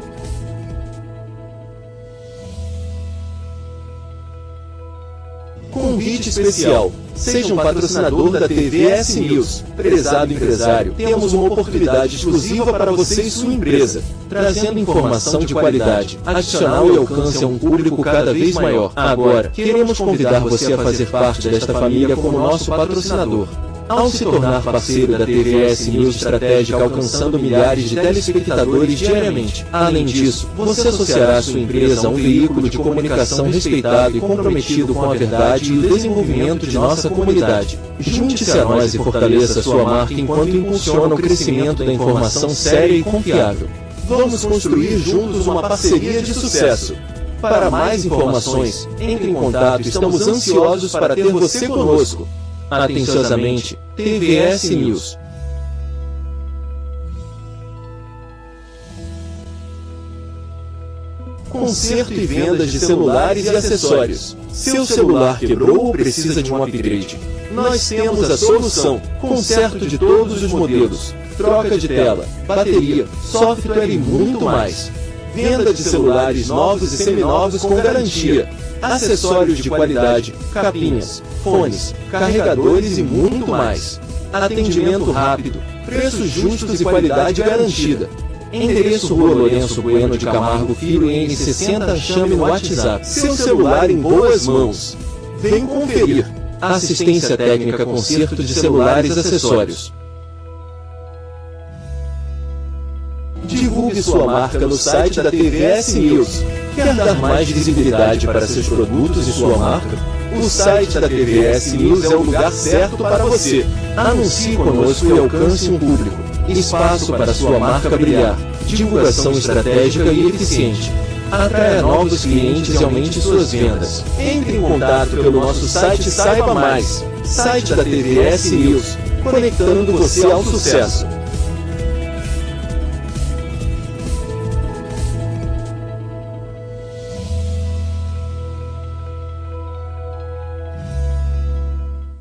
Convite especial: seja um patrocinador da TVS News. Prezado empresário, temos uma oportunidade exclusiva para você e sua empresa, trazendo informação de qualidade, adicional e alcance a um público cada vez maior. Agora, queremos convidar você a fazer parte desta família como nosso patrocinador. Ao se tornar parceiro da TVS News Estratégica, alcançando milhares de telespectadores diariamente. Além disso, você associará sua empresa a um veículo de comunicação respeitado e comprometido com a verdade e o desenvolvimento de nossa comunidade. Junte-se a nós e fortaleça sua marca enquanto impulsiona o crescimento da informação séria e confiável. Vamos construir juntos uma parceria de sucesso. Para mais informações, entre em contato. Estamos ansiosos para ter você conosco. Atenciosamente, TVS News. Conserto e vendas de celulares e acessórios. Seu celular quebrou ou precisa de um upgrade? Nós temos a solução. Conserto de todos os modelos, troca de tela, bateria, software e muito mais. Venda de celulares novos e seminovos com garantia. Acessórios de qualidade, capinhas, fones, carregadores e muito mais. Atendimento rápido, preços justos e qualidade garantida. Endereço: Rua Lourenço Bueno de Camargo Filho, N60. Chame no WhatsApp. Seu celular em boas mãos. Vem conferir. Assistência técnica, conserto de celulares e acessórios. Divulgue sua marca no site da TVS News. Quer dar mais visibilidade para seus produtos e sua marca? O site da TVS News é o lugar certo para você. Anuncie conosco e alcance um público. Espaço para sua marca brilhar. Divulgação estratégica e eficiente. Atraia novos clientes e aumente suas vendas. Entre em contato pelo nosso site e saiba mais. Site da TVS News, conectando você ao sucesso.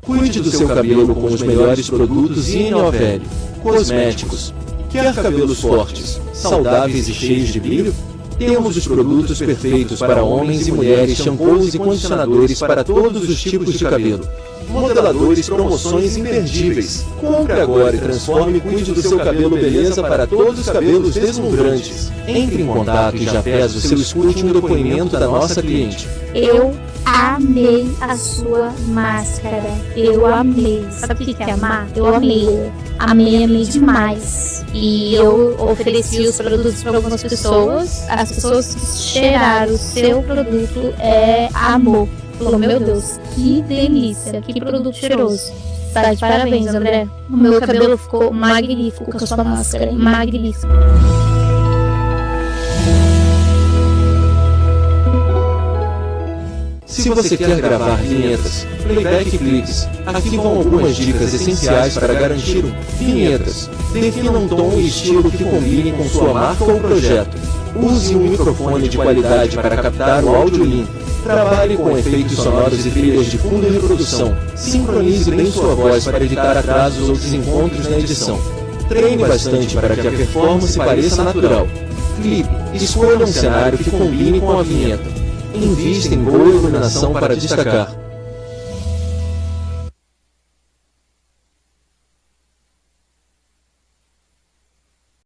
Cuide do seu cabelo com os melhores produtos INOVEL. Cosméticos. Quer cabelos fortes, saudáveis e cheios de brilho? Temos os produtos perfeitos para homens e mulheres, shampoos e condicionadores para todos os tipos de cabelo. Modeladores, promoções imperdíveis. Compre agora e transforme e cuide do seu cabelo. Beleza para todos os cabelos deslumbrantes. Entre em contato e já peça o seu. Escute um depoimento da nossa cliente. Eu amei a sua máscara. Eu amei. Sabe o que é amar? Eu amei. Amei demais. E eu ofereci os produtos para algumas pessoas. As pessoas que cheiraram o seu produto amor. Falou, meu Deus, que delícia, que produto cheiroso. Tá de parabéns, André. O meu cabelo ficou magnífico com a sua máscara. Magnífico. Se você quer gravar vinhetas, playback clips, aqui vão algumas dicas essenciais para garantir vinhetas. Defina um tom e estilo que combine com sua marca ou projeto. Use um microfone de qualidade para captar o áudio limpo. Trabalhe com efeitos sonoros e trilhas de fundo e reprodução. Sincronize bem sua voz para evitar atrasos ou desencontros na edição. Treine bastante para que a performance pareça natural. Clipe. Escolha um cenário que combine com a vinheta. Invista em boa iluminação para destacar.